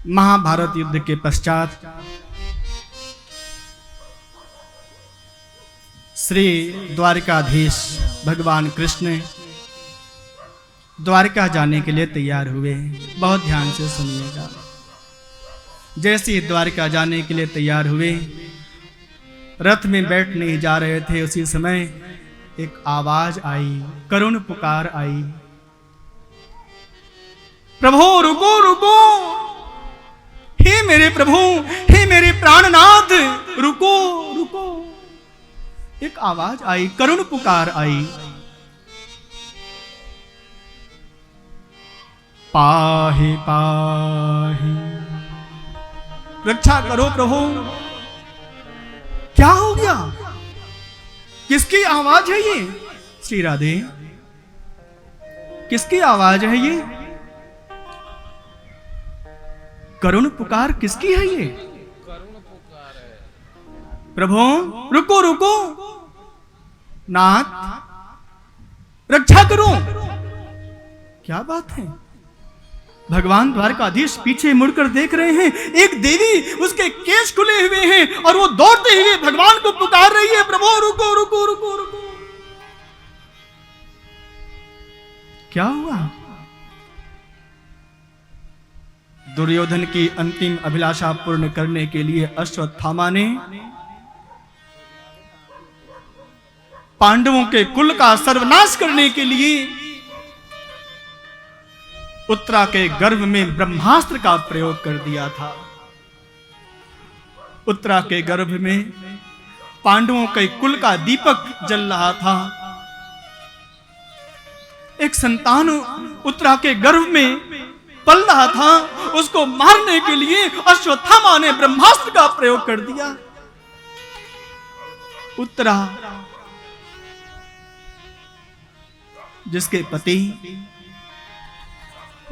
महाभारत युद्ध के पश्चात श्री द्वारिकाधीश भगवान कृष्ण द्वारिका जाने के लिए तैयार हुए। बहुत ध्यान से सुनिएगा। जैसे ही द्वारिका जाने के लिए तैयार हुए, रथ में बैठने जा रहे थे, उसी समय एक आवाज आई, करुण पुकार आई, प्रभु रुको रुको, हे मेरे प्रभु, हे मेरे प्राणनाथ, रुको रुको। एक आवाज आई, करुण पुकार आई, पाहि पाहि, रक्षा करो प्रभु। क्या हो गया? किसकी आवाज है ये? श्री राधे, किसकी आवाज है ये? करुण पुकार किसकी है ये? करुण पुकार है। प्रभु रुको रुको, नाथ रक्षा करो। क्या बात है? भगवान द्वारकाधीश पीछे मुड़कर देख रहे हैं, एक देवी उसके केश खुले हुए हैं और वो दौड़ते हुए भगवान को पुकार रही है, प्रभु रुको रुको रुको रुको। क्या हुआ? दुर्योधन की अंतिम अभिलाषा पूर्ण करने के लिए अश्वत्थामा ने पांडवों के कुल का सर्वनाश करने के लिए उत्तरा के गर्भ में ब्रह्मास्त्र का प्रयोग कर दिया था। उत्तरा के गर्भ में पांडवों के कुल का दीपक जल रहा था। एक संतान उत्तरा के गर्भ में पल रहा था, उसको मारने के लिए अश्वत्थामा ने ब्रह्मास्त्र का प्रयोग कर दिया। उत्तरा जिसके पति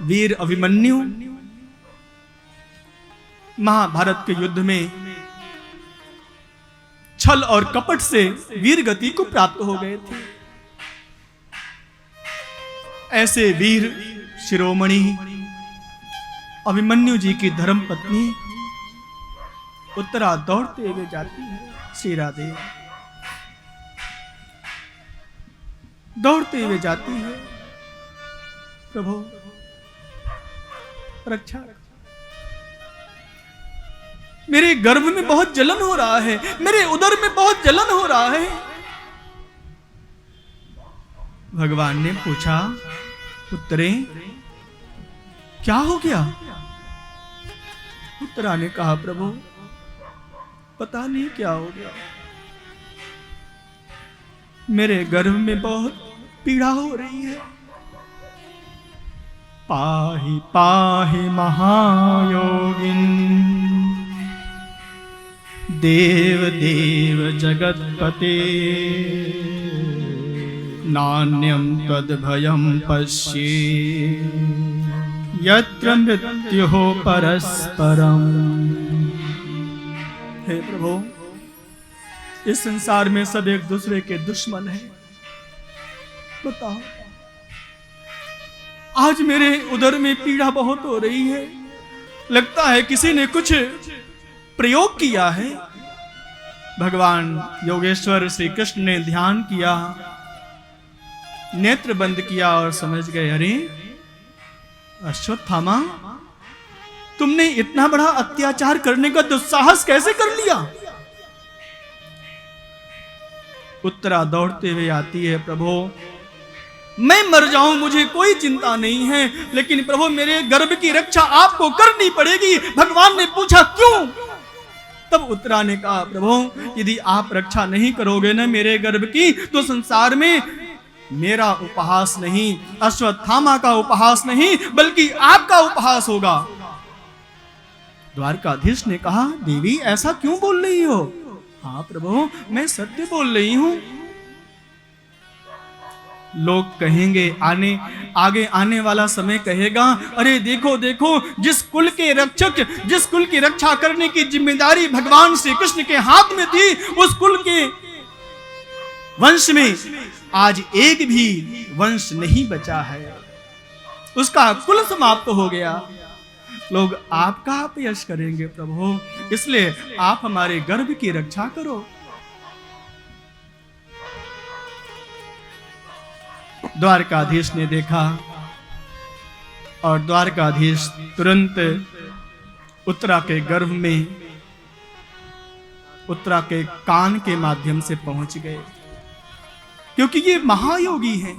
वीर अभिमन्यु महाभारत के युद्ध में छल और कपट से वीर गति को प्राप्त हो गए थे, ऐसे वीर शिरोमणि अभिमन्यु जी की धर्म पत्नी उत्तरा दौड़ते हुए जाती है। श्री राधे, दौड़ते हुए जाती है, प्रभु रक्षा, मेरे गर्भ में बहुत जलन हो रहा है, मेरे उदर में बहुत जलन हो रहा है। भगवान ने पूछा, उत्तरे क्या हो गया? उत्तरा ने कहा, प्रभु पता नहीं क्या हो गया, मेरे गर्भ में बहुत पीड़ा हो रही है। पाहि पाहि महायोगिन, देव देव जगत्पते, नान्यं तद्भयं पश्ये, यत्र मृत्युः परस्परम्। हे प्रभु, इस संसार में सब एक दूसरे के दुश्मन हैं। बताओ, आज मेरे उदर में पीड़ा बहुत हो रही है, लगता है किसी ने कुछ प्रयोग किया है। भगवान योगेश्वर श्री कृष्ण ने ध्यान किया, नेत्र बंद किया और समझ गए, अरे अश्वत्थामा, तुमने इतना बड़ा अत्याचार करने का दुस्साहस कैसे कर लिया? उत्तरा दौड़ते हुए आती है, प्रभु मैं मर जाऊं मुझे कोई चिंता नहीं है, लेकिन प्रभु मेरे गर्भ की रक्षा आपको करनी पड़ेगी। भगवान ने पूछा, क्यों? तब उत्तरा ने कहा, प्रभु यदि आप रक्षा नहीं करोगे ना मेरे गर्भ की, तो संसार में मेरा उपहास नहीं, अश्वत्थामा का उपहास नहीं, बल्कि आपका उपहास होगा। द्वारकाधीश ने कहा, देवी ऐसा क्यों बोल रही हो? हाँ प्रभु, मैं सत्य बोल रही हूं। लोग कहेंगे, आगे आने वाला समय कहेगा, अरे देखो देखो, जिस कुल के रक्षक, जिस कुल की रक्षा करने की जिम्मेदारी भगवान श्री कृष्ण के हाथ में थी, उस कुल के वंश में आज एक भी वंश नहीं बचा है, उसका कुल समाप्त हो गया। लोग आपका अपयश करेंगे प्रभु, इसलिए आप हमारे गर्भ की रक्षा करो। द्वारकाधीश ने देखा और द्वारकाधीश तुरंत उत्तरा के गर्भ में उत्तरा के कान के माध्यम से पहुंच गए, क्योंकि ये महायोगी हैं,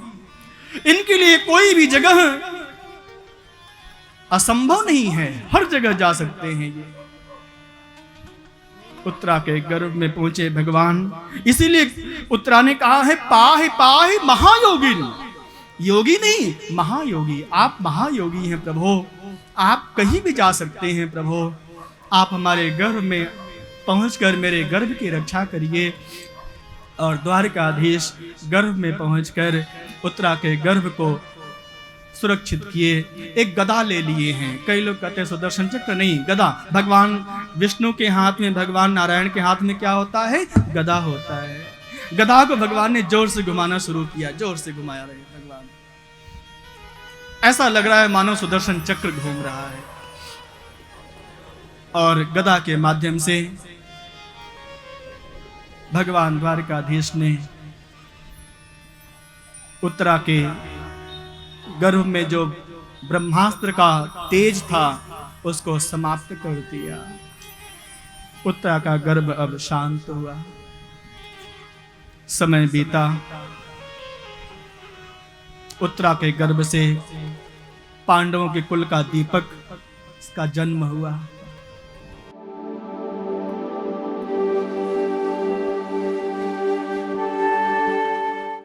इनके लिए कोई भी जगह असंभव नहीं है, हर जगह जा सकते हैं ये। उत्तरा के गर्भ में पहुंचे भगवान, इसीलिए उत्तरा ने कहा है पाहि पाहि महायोगी, योगी नहीं महायोगी। आप महायोगी हैं प्रभु, आप कहीं भी जा सकते हैं प्रभु, आप हमारे गर्भ में पहुंचकर मेरे गर्भ की रक्षा करिए। और द्वारकाधीश गर्भ में पहुंचकर उत्तरा के गर्भ को सुरक्षित किए। एक गदा ले लिए हैं, कई लोग कहते हैं सुदर्शन चक्र, नहीं, गदा। भगवान विष्णु के हाथ में, भगवान नारायण के हाथ में क्या होता है? गदा होता है। गदा को भगवान ने जोर से घुमाना शुरू किया, जोर से घुमाया रहे भगवान, ऐसा लग रहा है मानो सुदर्शन चक्र घूम रहा है। और गदा के माध्यम से भगवान द्वारकाधीश ने उत्तरा के गर्भ में जो ब्रह्मास्त्र का तेज था उसको समाप्त कर दिया। उत्तरा का गर्भ अब शांत हुआ। समय बीता, उत्तरा के गर्भ से पांडवों के कुल का दीपक का जन्म हुआ।